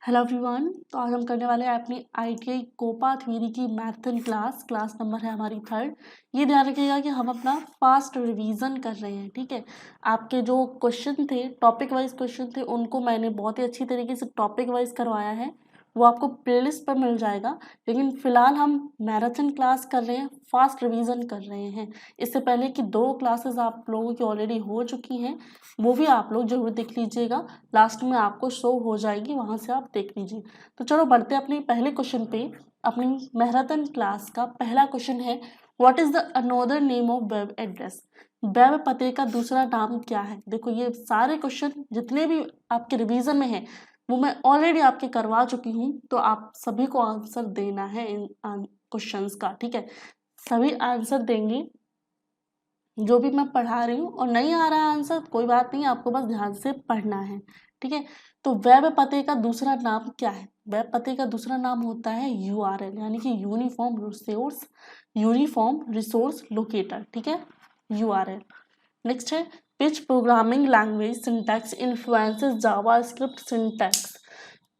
Hello everyone. तो आज हम करने वाले हैं अपनी ITI कोपा थ्योरी की मैथन क्लास नंबर है हमारी 3rd। ये ध्यान रखिएगा कि हम अपना फास्ट रिवीजन कर रहे हैं, ठीक है। आपके जो क्वेश्चन थे, टॉपिक वाइज क्वेश्चन थे, उनको मैंने बहुत ही अच्छी तरीके से टॉपिक वाइज करवाया है, वो आपको प्लेलिस्ट पर मिल जाएगा। लेकिन फिलहाल हम मैराथन क्लास कर रहे हैं, फास्ट रिवीजन कर रहे हैं। इससे पहले कि 2 क्लासेस आप लोगों की ऑलरेडी हो चुकी हैं, वो भी आप लोग जरूर देख लीजिएगा। लास्ट में आपको शो हो जाएगी, वहां से आप देख लीजिए। तो चलो बढ़ते हैं अपने पहले क्वेश्चन पे। अपनी मैराथन क्लास का पहला क्वेश्चन है, what is the another name of web address. Web पते का दूसरा नाम क्या है। देखो ये सारे क्वेश्चन जितने भी आपके रिवीजन में हैं वो मैं ऑलरेडी आपके करवा चुकी हूँ, तो आप सभी को आंसर देना है इन क्वेश्चंस का, ठीक है। सभी आंसर देंगे जो भी मैं पढ़ा रही हूँ, और नहीं आ रहा है आंसर कोई बात नहीं, आपको बस ध्यान से पढ़ना है, ठीक है। तो वेब पते का दूसरा नाम क्या है। वेब पते का दूसरा नाम होता है URL, यानी कि यूनिफॉर्म रिसोर्स लोकेटर, ठीक है, URL। नेक्स्ट है, विच programming language syntax influences JavaScript syntax.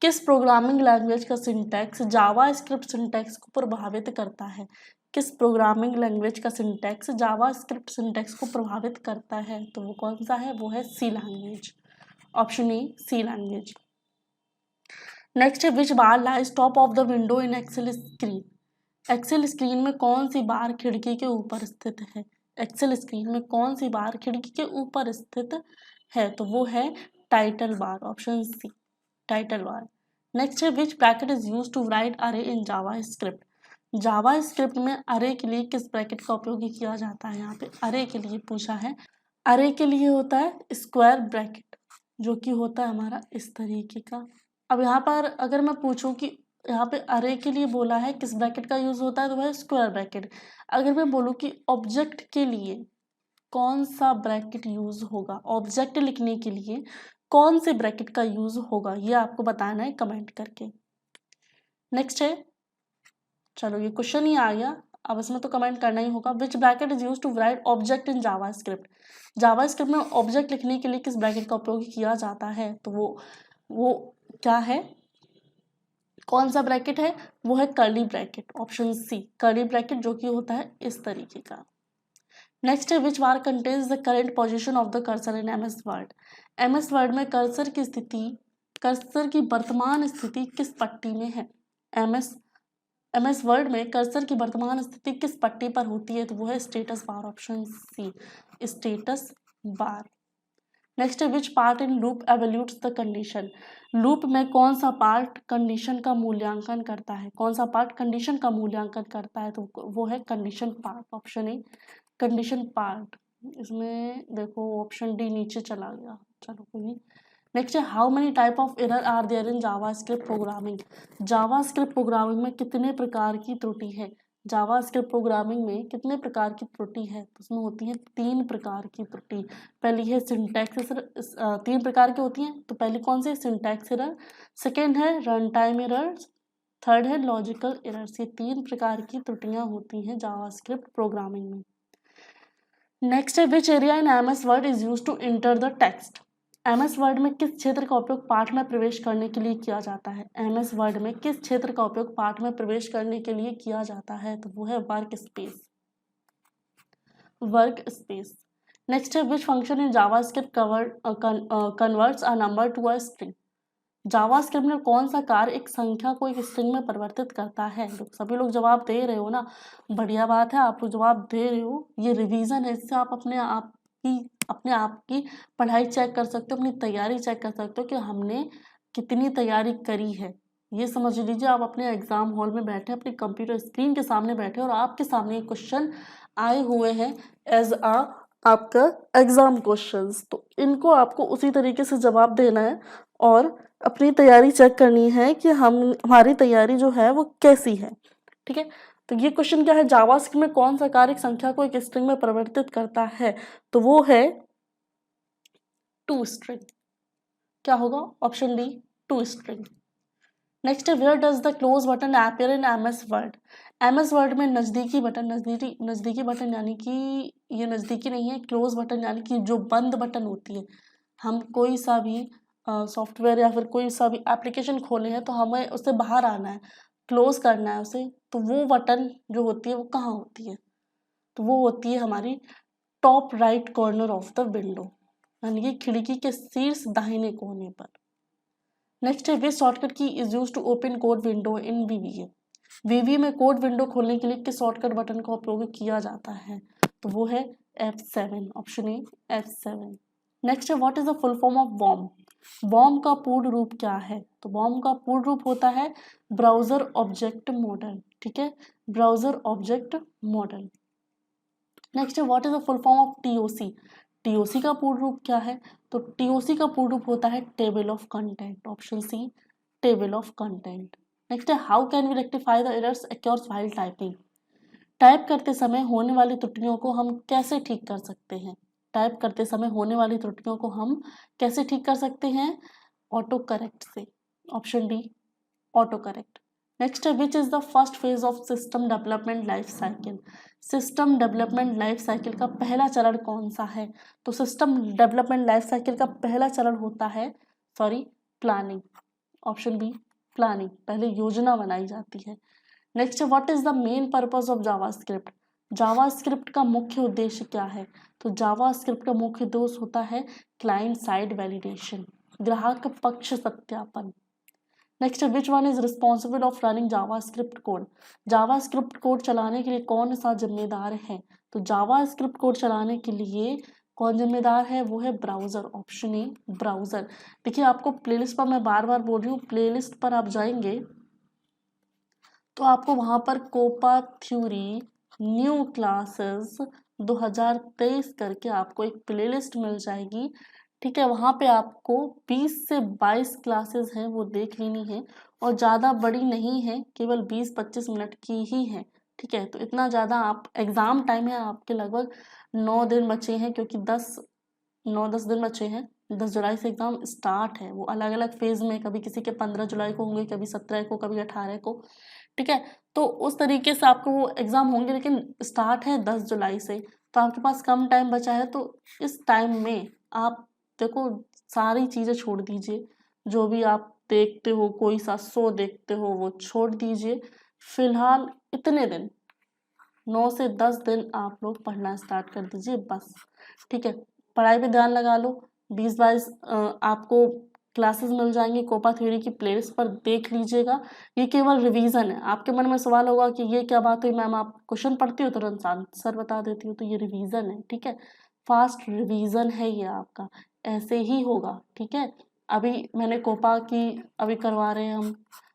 किस प्रोग्रामिंग लैंग्वेज का सिंटैक्स जावास्क्रिप्ट सिंटैक्स को प्रभावित करता है। किस प्रोग्रामिंग लैंग्वेज का सिंटैक्स जावास्क्रिप्ट सिंटैक्स को प्रभावित करता है, तो वो कौन सा है, वो है C language. Option A, C language. Next है, which bar lies top of the window in Excel screen. Excel screen में कौन सी बार खिड़की के ऊपर स्थित है। एक्सेल स्क्रीन में कौन सी बार खिड़की के ऊपर स्थित है, तो वो है title bar, option C, title bar. Next है, which bracket is use to write array in JavaScript. JavaScript में अरे के लिए किस ब्रैकेट का उपयोग किया जाता है। यहाँ पे अरे के लिए पूछा है। अरे के लिए होता है स्क्वायर ब्रैकेट, जो कि होता है हमारा इस तरीके का। अब यहाँ पर अगर मैं पूछूं कि यहाँ पे अरे के लिए बोला है किस ब्रैकेट का यूज होता है, तो वह स्क्वायर ब्रैकेट। अगर मैं बोलूँ कि ऑब्जेक्ट के लिए कौन सा ब्रैकेट यूज होगा, ऑब्जेक्ट लिखने के लिए कौन से ब्रैकेट का यूज होगा, ये आपको बताना है कमेंट करके। नेक्स्ट है, चलो ये क्वेश्चन ही आ गया, अब इसमें तो कमेंट करना ही होगा। Which bracket is use to write object in JavaScript. JavaScript में ऑब्जेक्ट लिखने के लिए किस ब्रैकेट का उपयोग किया जाता है, तो वो क्या है, कौन सा ब्रैकेट है, वो है curly bracket, option C, curly bracket, जो कि होता है इस तरीके का। नेक्स्ट है, which bar contains the current position of the cursor in MS Word. MS Word में कर्सर की वर्तमान स्थिति किस पट्टी में है। MS वर्ड में कर्सर की वर्तमान स्थिति किस पट्टी पर होती है, तो वो है status bar, option C, status bar. Next है, which part in loop evaluates the condition. Loop में कौन सा पार्ट कंडीशन का मूल्यांकन करता है, कौन सा पार्ट कंडीशन का मूल्यांकन करता है, तो वो है condition part, option A, condition part. इसमें देखो ऑप्शन डी नीचे चला गया, चलो कोई नहीं। नेक्स्ट है, how many type of error are there in JavaScript programming. JavaScript programming में कितने प्रकार की त्रुटि है। जावास्क्रिप्ट प्रोग्रामिंग में कितने प्रकार की त्रुटि है, तो उसमें होती है 3 प्रकार की त्रुटि। पहली है सिंटैक्स एरर, 3 प्रकार की होती हैं, तो पहली कौन सी, सिंटैक्स एरर। सेकेंड है रन टाइम एरर्स। थर्ड है लॉजिकल एरर्स। ये 3 प्रकार की त्रुटियां होती हैं जावास्क्रिप्ट प्रोग्रामिंग में। नेक्स्ट है, which area in MS Word is use to enter the text. MS Word में किस क्षेत्र का उपयोग पाठ में प्रवेश करने के लिए किया जाता है। MS वर्ड में किस क्षेत्र का उपयोग पाठ में प्रवेश करने के लिए किया जाता है, तो वो है work space, work space. Next है, which function in JavaScript converts a number to a string. JavaScript में कौन सा कार्य एक संख्या को एक स्ट्रिंग में परिवर्तित करता है। सभी लोग जवाब दे रहे हो ना, बढ़िया बात है, आप लोग जवाब दे रहे हो, ये रिवीजन है, इससे आप अपने आप की पढ़ाई चेक कर सकते हो, अपनी तैयारी चेक कर सकते हो कि हमने कितनी तैयारी करी है। ये समझ लीजिए, आप अपने एग्जाम हॉल में बैठे, अपनी कंप्यूटर स्क्रीन के सामने बैठे और आपके सामने क्वेश्चन आए हुए हैं एज आ आपका एग्जाम क्वेश्चंस, तो इनको आपको उसी तरीके से जवाब देना है और अपनी तैयारी चेक करनी है कि हमारी तैयारी जो है वो कैसी है, ठीक है। तो ये क्वेश्चन क्या है, जावास्क्रिप्ट में कौन सा कार्य एक संख्या को एक स्ट्रिंग में परिवर्तित करता है, तो वो है टू स्ट्रिंग। क्या होगा, option D, to string. Next है, where does the close button appear in MS Word. MS Word में नजदीकी बटन, नजदीकी बटन यानी कि ये नजदीकी नहीं है, क्लोज बटन यानी कि जो बंद बटन होती है, हम कोई सा भी सॉफ्टवेयर या फिर कोई सा भी एप्लीकेशन खोले हैं तो हमें उससे बाहर आना है, क्लोज करना है उसे, तो वो बटन जो होती है वो कहाँ होती है, तो वो होती है हमारी top right corner of the window, यानी कि खिड़की के शीर्ष दाहिने कोने पर। नेक्स्ट है which shortcut key is use to open code window in VBA. VBA में कोड विंडो खोलने के लिए किस शॉर्टकट बटन का उपयोग किया जाता है, तो वो है F7, option A F7। Next है what is the full form of worm. Worm का पूर्ण रूप क्या है, तो वॉर्म का पूर्ण रूप होता है ब्राउजर ऑब्जेक्ट मॉडल, ठीक है, ब्राउजर ऑब्जेक्ट मॉडल। नेक्स्ट है what is the full form of TOC. TOC का पूर्ण रूप क्या है, तो टीओसी का पूर्ण रूप होता है table of content, option C table of content. Next है how can we rectify the errors occurs while typing. Type करते समय होने वाली त्रुटियों को हम कैसे ठीक कर सकते हैं, टाइप करते समय होने वाली त्रुटियों को हम कैसे ठीक कर सकते हैं, ऑटो करेक्ट से, option D auto correct. Next है which is the first phase of system development life cycle. System development life cycle का पहला चरण कौन सा है, तो सिस्टम डेवलपमेंट लाइफ साइकिल का पहला चरण होता है प्लानिंग, ऑप्शन बी प्लानिंग, पहले योजना बनाई जाती है। Next what is the main purpose of JavaScript. JavaScript का मुख्य उद्देश्य क्या है, तो जावास्क्रिप्ट का मुख्य उद्देश्य होता है क्लाइंट साइड वैलिडेशन, ग्राहक पक्ष सत्यापन। Next which one is responsible of running JavaScript code. JavaScript code चलाने के लिए कौन सा जिम्मेदार है, तो जावास्क्रिप्ट कोड चलाने के लिए कौन जिम्मेदार है, वो है ब्राउजर, ऑप्शन ए ब्राउजर। देखिए आपको प्लेलिस्ट पर मैं बार बार बोल रही हूँ, प्लेलिस्ट पर आप जाएंगे तो आपको वहाँ पर कोपा थ्योरी न्यू क्लासेस 2023 करके आपको एक प्लेलिस्ट मिल जाएगी, ठीक है। वहाँ पे आपको 20 से 22 क्लासेस हैं वो देख लेनी है, और ज़्यादा बड़ी नहीं है, केवल 20-25 मिनट की ही है, ठीक है। तो इतना ज़्यादा आप एग्ज़ाम टाइम है आपके लगभग 9 दिन बचे हैं, क्योंकि 9-10 दिन बचे हैं, 10 जुलाई से एग्ज़ाम स्टार्ट है। वो अलग अलग फेज़ में, कभी किसी के 15 जुलाई को होंगे, कभी 17 को, कभी 18 को, ठीक है। तो उस तरीके से आपको वो एग्ज़ाम होंगे, लेकिन स्टार्ट है 10 जुलाई से, तो आपके पास कम टाइम बचा है। तो इस टाइम में आप देखो सारी चीज़ें छोड़ दीजिए, जो भी आप देखते हो, कोई सा शो देखते हो वो छोड़ दीजिए। फिलहाल इतने दिन 9 से 10 दिन आप लोग पढ़ना स्टार्ट कर दीजिए बस, ठीक है। पढ़ाई पे ध्यान लगा लो। 20-22 आपको क्लासेस मिल जाएंगी, कोपा थ्योरी की प्लेलिस्ट पर देख लीजिएगा। ये केवल रिवीजन है। आपके मन में सवाल होगा कि ये क्या बात हुई मैम, आप क्वेश्चन पढ़ती हो तुरंत आंसर बता देती हो, तो ये रिवीजन है, ठीक है। फास्ट रिवीजन है ये आपका, ऐसे ही होगा, ठीक है। अभी मैंने कोपा की अभी करवा रहे हैं हम,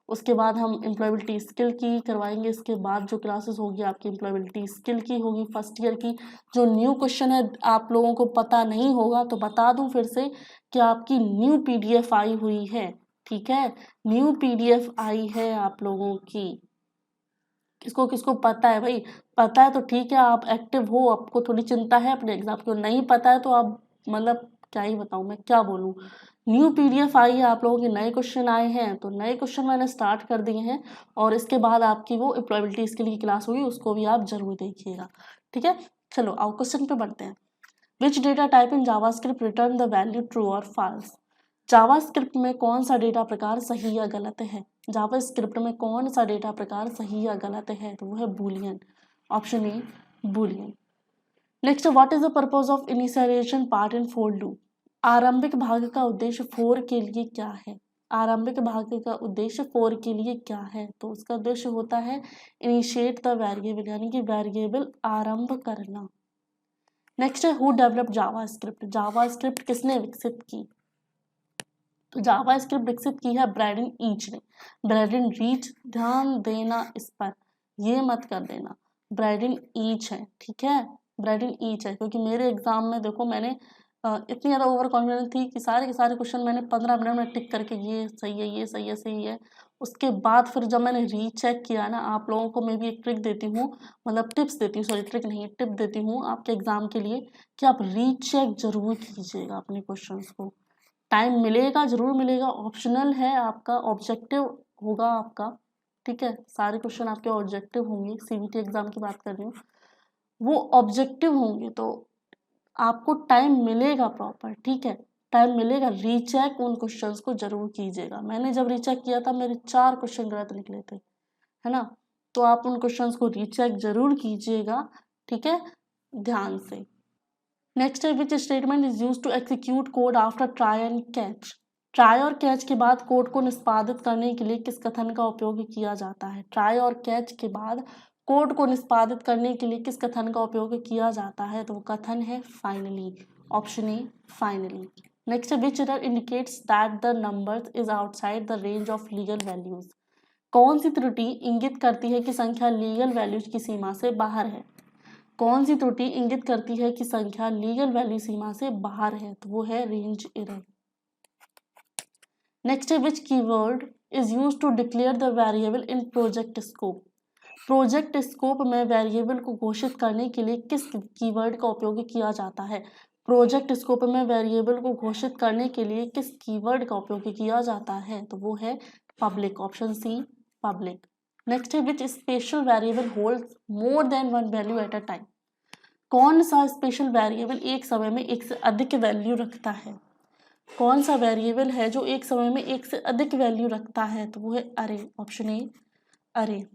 उसके बाद हम एम्प्लॉयबिलिटी स्किल की करवाएंगे, इसके बाद जो क्लासेस होगी आपकी एम्प्लॉयबिलिटी स्किल की होगी फर्स्ट ईयर की। जो न्यू क्वेश्चन है आप लोगों को पता नहीं होगा तो बता दूं फिर से कि आपकी न्यू पीडीएफ आई हुई है, ठीक है। न्यू पीडीएफ आई है आप लोगों की। किसको किसको पता है भाई, पता है तो ठीक है, आप एक्टिव हो, आपको थोड़ी चिंता है अपने एग्जाम की। नहीं पता है तो आप मतलब क्या ही बताऊं, मैं क्या बोलूं। न्यू पीडीएफ आई है, आप लोगों के नए क्वेश्चन आए हैं, तो नए क्वेश्चन मैंने स्टार्ट कर दिए हैं, और इसके बाद आपकी वो एम्प्लॉयबिलिटी स्किल की क्लास होगी, उसको भी आप जरूर देखिएगा, ठीक है। चलो आओ क्वेश्चन पे बढ़ते हैं। Which data type in JavaScript return the value true और फॉल्स। जावास्क्रिप्ट में कौन सा डेटा प्रकार सही या गलत है, जावास्क्रिप्ट में कौन सा डेटा प्रकार सही या गलत है, तो वो है Boolean, option A Boolean. Next what is the purpose of initialization part in for loop. आरंभिक भाग का उद्देश्य फोर के लिए क्या है, आरंभिक भाग का उद्देश्य फोर के लिए क्या है, तो उसका उद्देश्य होता है इनिशिएट द वेरिएबल, यानी कि वेरिएबल आरंभ करना। नेक्स्ट है हु डेवलप जावास्क्रिप्ट, जावास्क्रिप्ट किसने विकसित की, तो जावास्क्रिप्ट विकसित की है ब्रैडन ईच ने, ब्रैडन रीच, ध्यान देना इस पर, ये मत कर देना, ब्रैडन ईच है, ठीक है, ब्रैडन ईच है। क्योंकि मेरे एग्जाम में देखो मैंने इतनी ज़्यादा ओवर कॉन्फिडेंस थी कि सारे के सारे क्वेश्चन मैंने 15 मिनट में टिक करके ये सही है, ये सही है, सही है। उसके बाद फिर जब मैंने रीचेक किया ना, आप लोगों को मैं भी एक ट्रिक देती हूँ, मतलब टिप्स देती हूँ, सॉरी ट्रिक नहीं टिप देती हूँ आपके एग्जाम के लिए, कि आप रीचेक जरूर कीजिएगा अपने क्वेश्चंस को। टाइम मिलेगा, जरूर मिलेगा, ऑप्शनल है आपका, ऑब्जेक्टिव होगा आपका, ठीक है। सारे क्वेश्चन आपके ऑब्जेक्टिव होंगे, सीबीटी एग्जाम की बात कर रही हूँ, वो ऑब्जेक्टिव होंगे, तो आपको टाइम मिलेगा प्रॉपर, ठीक है। टाइम मिलेगा रीचेक उन क्वेश्चंस को जरूर कीजिएगा। मैंने जब रीचेक किया था मेरे 4 क्वेश्चन गलत निकले थे, है ना, तो आप उन क्वेश्चंस को रीचेक जरूर कीजिएगा, ठीक है, ध्यान से। नेक्स्ट है which statement is use to execute code after try and catch. Try और कैच के बाद कोड को निष्पादित करने के लिए किस कथन का उपयोग किया जाता है। ट्राई और कैच के बाद कोड को निष्पादित करने के लिए किस कथन का उपयोग किया जाता है, तो वो कथन है finally, option A finally. Next है which error indicates that the numbers is outside the range of legal values. कौन सी त्रुटि इंगित करती है कि संख्या लीगल वैल्यूज की सीमा से बाहर है। कौन सी त्रुटि इंगित करती है कि संख्या लीगल वैल्यू सीमा से बाहर है, तो वो है रेंज एरर। नेक्स्ट है which keyword is used to declare the variable in project scope. Project scope में वेरिएबल को घोषित करने के लिए किस कीवर्ड का उपयोग किया जाता है। प्रोजेक्ट स्कोप में वेरिएबल को घोषित करने के लिए किस कीवर्ड का उपयोग किया जाता है, तो वो है public, option C public. Next है which special variable holds more than one value at a time. कौन सा स्पेशल वेरिएबल एक समय में एक से अधिक वैल्यू रखता है। कौन सा वेरिएबल है जो एक समय में एक से अधिक वैल्यू रखता है, तो वो है अरे, ऑप्शन ए अरे।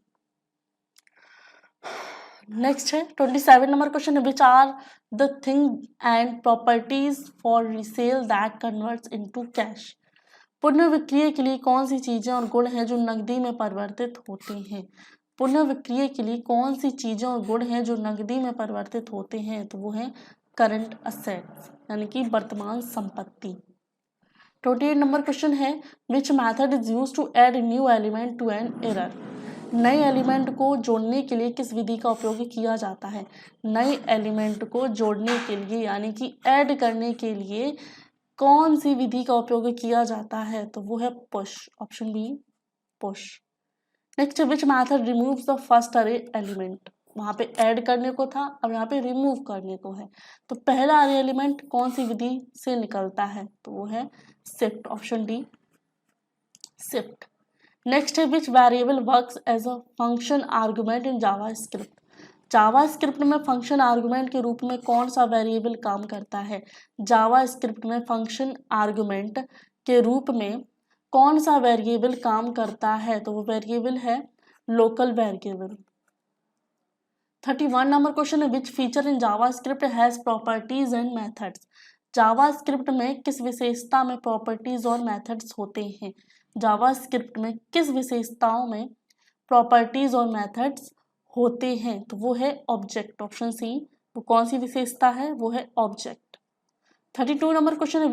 नेक्स्ट है 27 नंबर क्वेश्चन है which are the thing and properties for resale that converts into cash. पुनर्विक्रय के लिए कौन सी चीजें और गुण हैं जो नकदी में परिवर्तित होते हैं। पुनर्विक्रय के लिए कौन सी चीजें और गुण हैं जो नकदी में परिवर्तित होते हैं, तो वो है करंट असेट्स, यानी कि वर्तमान संपत्ति। 28 नंबर क्वेश्चन है which method is use to add new element to an array. नए एलिमेंट को जोड़ने के लिए किस विधि का उपयोग किया जाता है। नए एलिमेंट को जोड़ने के लिए यानी कि ऐड करने के लिए कौन सी विधि का उपयोग किया जाता है, तो वो है push, option B push. Next which method removes the first array element. वहां पे ऐड करने को था, अब यहाँ पे रिमूव करने को है, तो पहला अरे एलिमेंट कौन सी विधि से निकलता है, तो वो है shift, option D shift. Next है which variable works as a function argument in JavaScript. JavaScript में फंक्शन आर्गुमेंट के रूप में कौन सा वेरिएबल काम करता है। जावास्क्रिप्ट में फंक्शन आर्गुमेंट के रूप में कौन सा वेरिएबल काम करता है, तो वो वेरिएबल है लोकल वेरिएबल। 31 नंबर क्वेश्चन है which feature in JavaScript has properties and methods. JavaScript में किस विशेषता में प्रॉपर्टीज और मेथड्स होते हैं। जावास्क्रिप्ट में किस विशेषताओं में प्रॉपर्टीज और मेथड्स होते हैं, तो वो है ऑब्जेक्ट, ऑप्शन सी। वो कौन सी विशेषता है, वो है ऑब्जेक्ट। 32 नंबर क्वेश्चन है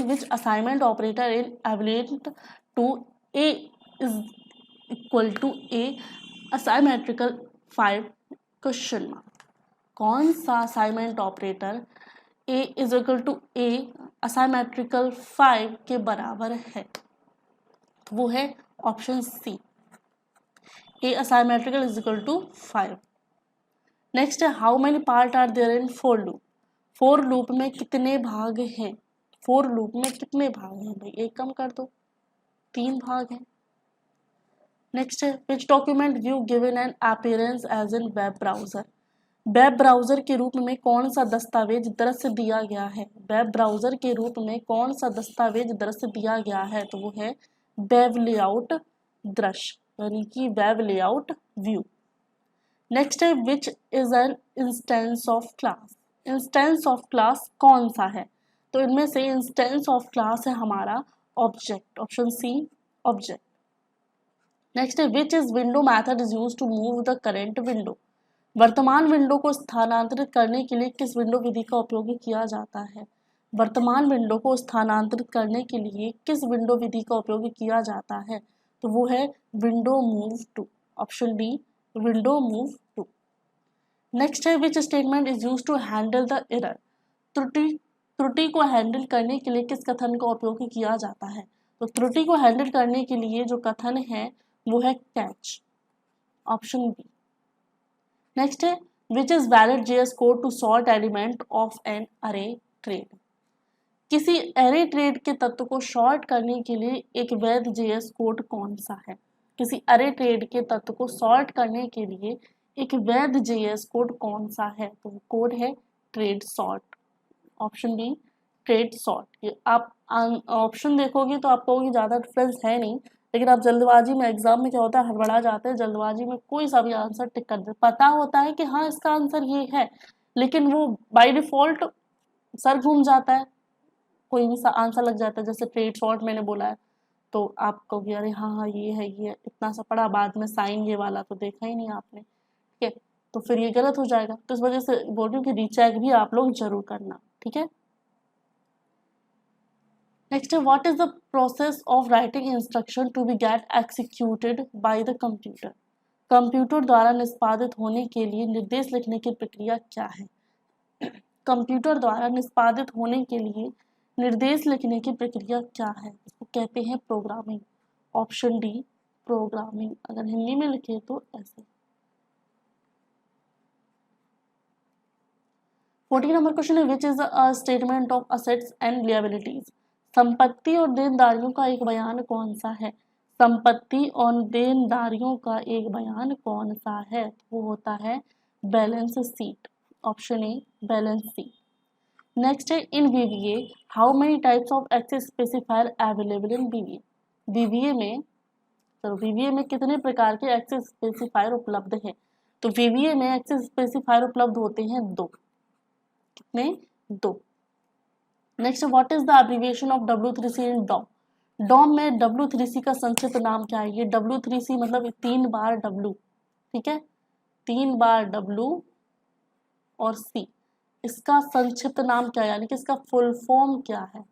which assignment operator in equivalent to A is equal to A asymmetrical 5 question mark. कौन सा assignment operator A is equal to A asymmetrical 5 के बराबर है, तो वो है option C A asymmetrical is equal to 5। Next है how many part are there in for loop. For loop में कितने भाग हैं। फोर लूप में कितने भाग हैं भाई, एक कम कर दो, 3 भाग हैं। नेक्स्ट है which document view given an appearance as in web browser. Web browser के रूप में कौन सा दस्तावेज दृश्य दिया गया है। वेब ब्राउजर के रूप में कौन सा दस्तावेज दृश्य दिया गया है, तो वो है वेब लेआउट दृश्य, यानी कि वेब लेआउट व्यू। नेक्स्ट है which is an instance of class. Instance of class कौन सा है, तो इनमें से इंस्टेंस ऑफ क्लास है हमारा object, option C object. Next है which is window method is use to move the current window. वर्तमान विंडो को स्थानांतरित करने के लिए किस विंडो विधि का उपयोग किया जाता है। वर्तमान विंडो को स्थानांतरित करने के लिए किस विंडो विधि का उपयोग किया जाता है, तो वो है window move to, option D window move to. Next है which statement is use to handle the error. त्रुटि को हैंडल करने के लिए किस कथन का उपयोग किया जाता है, तो त्रुटि को हैंडल करने के लिए जो कथन है वो है कैच, ऑप्शन बी। नेक्स्ट है which is valid JS code to sort element of an array trade. किसी अरे ट्रेड के तत्व को शॉर्ट करने के लिए एक वैध जेएस कोड कौन सा है। किसी अरे ट्रेड के तत्व को सॉर्ट करने के लिए एक वैध जेएस कोड कौन सा है, तो कोड है trade sort, option be straight short. ये आप ऑप्शन देखोगे तो आप कहोगे ज़्यादा डिफरेंस है नहीं, लेकिन आप जल्दबाजी में, एग्जाम में क्या होता है, हड़बड़ा जाते हैं, जल्दबाजी में कोई सा भी आंसर टिक कर दे, पता होता है कि हाँ इसका आंसर ये है, लेकिन वो बाय डिफॉल्ट सर घूम जाता है, कोई भी सा आंसर लग जाता है, जैसे स्ट्रेट शॉर्ट मैंने बोला है, तो आप कहोगे अरे हाँ हाँ ये है, ये है, इतना सा पढ़ा, बाद में साइन ये वाला तो देखा ही नहीं आपने, ठीक है, तो फिर ये गलत हो जाएगा। तो इस वजह से बोल रही हूँ कि रीचेक भी आप लोग जरूर करना, ठीक है। नेक्स्ट है, what is the process of writing instruction to be get executed by the computer. Computer द्वारा निष्पादित होने के लिए निर्देश लिखने की प्रक्रिया क्या है। कंप्यूटर द्वारा निष्पादित होने के लिए निर्देश लिखने की प्रक्रिया क्या है, इसको कहते हैं प्रोग्रामिंग। ऑप्शन डी प्रोग्रामिंग, अगर हिंदी में लिखे तो ऐसे। 14 नंबर क्वेश्चन है, which is a statement of assets and liabilities. संपत्ति और देनदारियों का एक बयान कौन सा है। संपत्ति और देनदारियों का एक बयान कौन सा है, वो होता है balance sheet. Option A balance sheet. Next है, in VBA how many types of access specifier available in VBA. VBA में, तो बीवीए में कितने प्रकार के एक्सेस स्पेसिफायर उपलब्ध हैं। तो बीवीए में एक्सेस स्पेसिफायर उपलब्ध होते हैं दो। कितने, दो। Next, what is the abbreviation of W3C in DOM. DOM में W3C का संक्षिप्त नाम क्या है। ये W3C मतलब 3 बार W, ठीक है, 3 बार W और C, इसका संक्षिप्त नाम क्या है, यानी कि इसका फुल फॉर्म क्या है।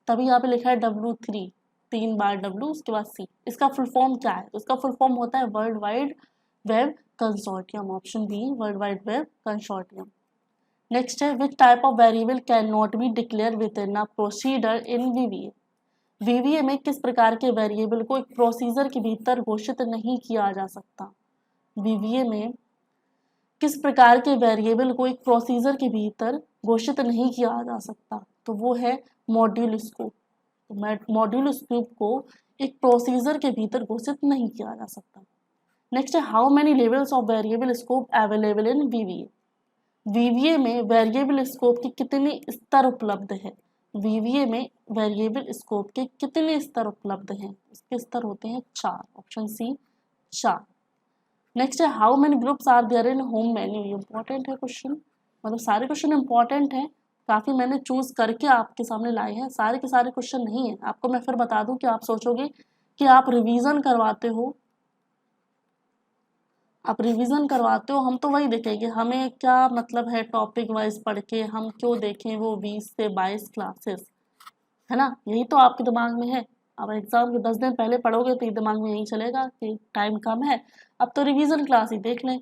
तभी यहाँ पे लिखा है W3, 3 बार W उसके बाद C, इसका फुल फॉर्म क्या है। तो इसका फुल फॉर्म होता है world wide web consortium. Option B world wide web consortium. Next है, which type of variable can not be declare with in a procedure in VBA। VBA में किस प्रकार के वेरिएबल को एक प्रोसीजर के भीतर घोषित नहीं किया जा सकता। VBA में किस प्रकार के वेरिएबल को एक प्रोसीजर के भीतर घोषित नहीं किया जा सकता, तो वो है मॉड्यूल स्कोप। तो मॉड्यूल स्कोप को एक प्रोसीजर के भीतर घोषित नहीं किया जा सकता। नेक्स्ट है, how many levels of variable scope available in VBA। VBA में वेरिएबल स्कोप के कितने स्तर उपलब्ध है। VBA में वेरिएबल स्कोप के कितने स्तर उपलब्ध हैं, इसके स्तर होते हैं 4। Option C 4। नेक्स्ट है, how many groups are there in home menu. Important है क्वेश्चन, मतलब सारे क्वेश्चन इंपॉर्टेंट है, काफ़ी मैंने चूज करके आपके सामने लाए हैं, सारे के सारे क्वेश्चन नहीं है। आपको मैं फिर बता दूं कि आप सोचोगे कि आप रिवीजन करवाते हो, आप रिवीजन करवाते हो, हम तो वही देखेंगे, हमें क्या मतलब है टॉपिक वाइज पढ़ के हम क्यों देखें वो 20 से 22 क्लासेस, है ना, यही तो आपके दिमाग में है। अब एग्जाम के 10 दिन पहले पढ़ोगे तो ये दिमाग में यही चलेगा कि टाइम कम है, अब तो रिवीजन क्लास ही देख लें।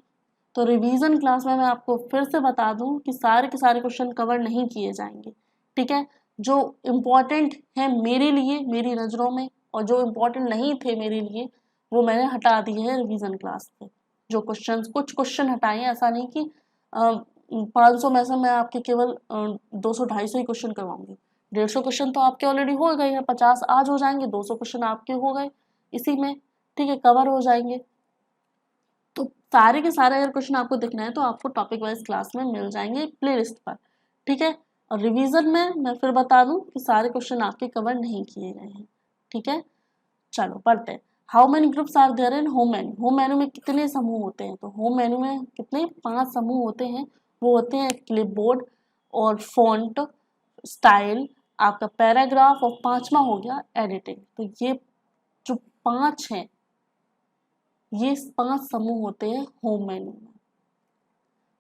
तो रिवीजन क्लास में मैं आपको फिर से बता दूं कि सारे के सारे क्वेश्चन कवर नहीं किए जाएंगे, ठीक है। जो इम्पोर्टेंट है मेरे लिए, मेरी नज़रों में, और जो इम्पोर्टेंट नहीं थे मेरे लिए, वो मैंने हटा दिए हैं रिवीजन क्लास पे। जो क्वेश्चन, कुछ क्वेश्चन हटाए हैं, ऐसा नहीं कि 500 में से मैं आपके केवल 200-250 ही क्वेश्चन करवाऊंगी। 150 क्वेश्चन तो आपके ऑलरेडी हो गए हैं, 50 आज हो जाएंगे, 200 क्वेश्चन आपके हो गए इसी में, ठीक है, कवर हो जाएंगे। तो सारे के सारे अगर क्वेश्चन आपको देखना है तो आपको टॉपिक वाइज क्लास में मिल जाएंगे प्ले लिस्ट पर, ठीक है। और रिवीजन में मैं फिर बता दूं कि सारे क्वेश्चन आपके कवर नहीं किए गए हैं, ठीक है। चलो पढ़ते हैं। How many groups are there in home menu. Home menu में कितने समूह होते हैं, तो होम मेन्यू में कितने, 5 समूह होते हैं। वो होते हैं क्लिपबोर्ड और फॉन्ट, स्टाइल, आपका पैराग्राफ, और 5वां हो गया एडिटिंग। तो ये जो 5 हैं, ये 5 समूह होते हैं होम मेन्यू में।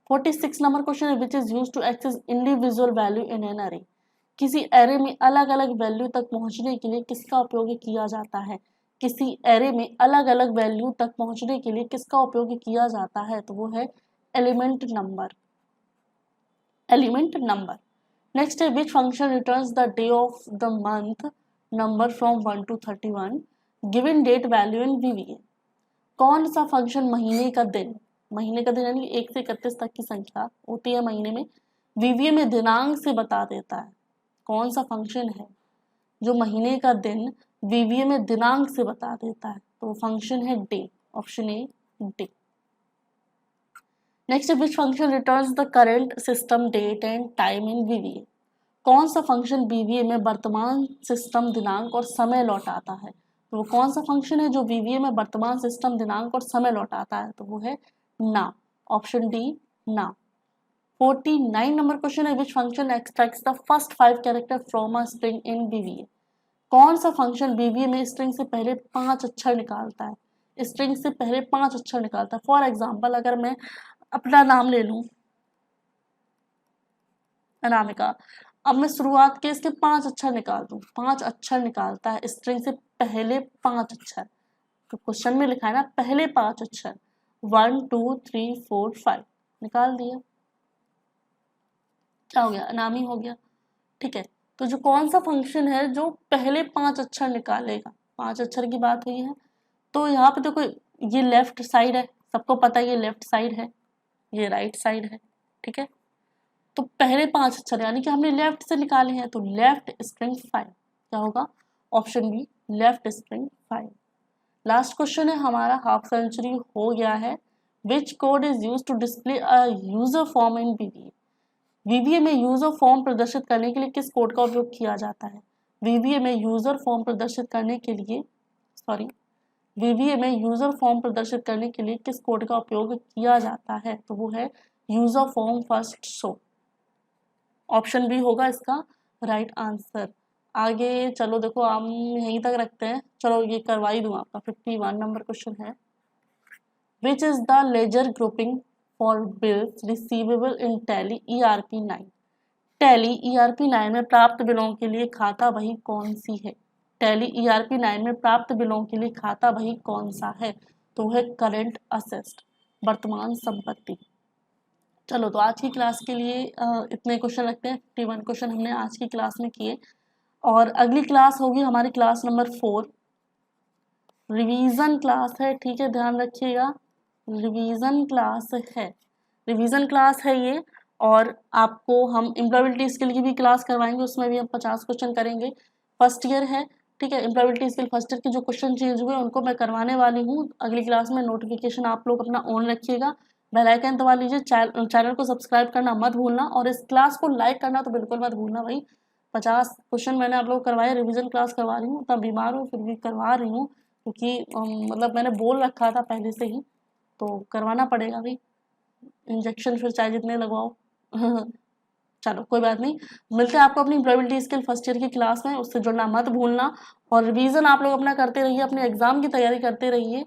46 नंबर क्वेश्चन है, which is use to access individual value in an array. किसी एरे में अलग अलग वैल्यू तक पहुंचने के लिए किसका उपयोग किया जाता है। किसी एरे में अलग अलग वैल्यू तक पहुंचने के लिए किसका उपयोग किया जाता है, तो वो है element number, element number. Next है, which function returns the day of the month number from 1 to 31 given date value in VBA। कौन सा फंक्शन महीने का दिन, महीने का दिन यानी 1 से 31 तक की संख्या होती है महीने में, VBA में दिनांक से बता देता है। कौन सा फंक्शन है जो महीने का दिन VBA में दिनांक से बता देता है, तो फंक्शन है day. Option A day. Next, which function returns the current system date and time in VBA? कौन सा फंक्शन VBA में वर्तमान सिस्टम दिनांक और समय लौटाता है? तो वो कौन सा फंक्शन है जो VBA में वर्तमान सिस्टम दिनांक और समय लौटाता है? तो वो है ना, ऑप्शन डी ना। 49 नंबर क्वेश्चन है, which function extracts the first 5 character from a string in VBA? कौन सा फंक्शन VBA में स्ट्रिंग से पहले 5 अक्षर निकालता है? स्ट्रिंग से पहले 5 अक्षर निकालता है। फॉर एग्जाम्पल, अगर मैं अपना नाम ले लूं अनामिका, अब मैं शुरुआत के इसके 5 अक्षर निकाल दूं, 5 अक्षर निकालता है स्ट्रिंग से पहले 5 अक्षर। तो क्वेश्चन में लिखा है ना पहले 5 अक्षर, 1 2 3 4 5 निकाल दिया, क्या हो गया, अनामी हो गया। ठीक है, तो जो कौन सा फंक्शन है जो पहले 5 अक्षर निकालेगा, 5 अक्षर की बात हुई है। तो यहाँ पे देखो ये लेफ्ट साइड है, सबको पता है ये लेफ्ट साइड है, ये राइट साइड है। ठीक है, तो पहले 5 अक्षर यानी कि हमने लेफ्ट से निकाले हैं, तो लेफ्ट स्ट्रिंग 5 क्या होगा, option B left string 5। Last question है हमारा, हाफ सेंचुरी हो गया है। Which code is use to display a user form in VBA? VBA में यूजर फॉर्म प्रदर्शित करने के लिए किस कोड का उपयोग किया जाता है? VBA में यूजर फॉर्म प्रदर्शित करने के लिए VBA में यूजर फॉर्म प्रदर्शित करने के लिए किस कोड का उपयोग किया जाता है? तो वो है user form first show, option B होगा इसका राइट आंसर। आगे चलो देखो हम यहीं तक रखते हैं, चलो ये करवा ही दूं आपका। 51 नंबर क्वेश्चन है, which is the ledger grouping for bills receivable in Tally ERP9? Tally ERP9 में प्राप्त बिलों के लिए खाता बही कौन सी है? टैली ERP9 में प्राप्त बिलों के लिए खाता बही कौन सा है? तो है करंट असेट्स, वर्तमान संपत्ति। चलो तो आज की क्लास के लिए इतने क्वेश्चन रखते हैं। 51 क्वेश्चन हमने आज की क्लास में किए, और अगली क्लास होगी हमारी क्लास नंबर 4, रिवीजन क्लास है। ठीक है, ध्यान रखिएगा, रिवीजन क्लास है, रिवीजन क्लास है ये। और आपको हम एम्प्लॉयबिलिटी स्किल की भी क्लास करवाएंगे, उसमें भी हम 50 क्वेश्चन करेंगे। फर्स्ट ईयर है, ठीक है, एम्प्लॉयबिलिटी स्किल फर्स्ट ईयर के जो क्वेश्चन चेंज हुए उनको मैं करवाने वाली हूँ अगली क्लास में। नोटिफिकेशन आप लोग अपना ऑन रखिएगा, बेल आइकन दबा लीजिए, चैनल को सब्सक्राइब करना मत भूलना, और इस क्लास को लाइक करना तो बिल्कुल मत भूलना भाई। 50 क्वेश्चन मैंने आप लोग करवाए, रिवीजन क्लास करवा रही हूँ, तब बीमार हूँ फिर भी करवा रही हूँ, क्योंकि मतलब मैंने बोल रखा था पहले से ही, तो करवाना पड़ेगा भाई, इंजेक्शन फिर चाहे जितने लगवाओ। चलो कोई बात नहीं, मिलते हैं आपको अपनी एम्प्लॉयबिलिटी स्किल फर्स्ट ईयर की क्लास में, उससे जुड़ना मत भूलना, और रिवीजन आप लोग अपना करते रहिए, अपने एग्जाम की तैयारी करते रहिए,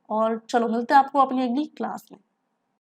और चलो मिलते हैं आपको अपनी अगली क्लास में।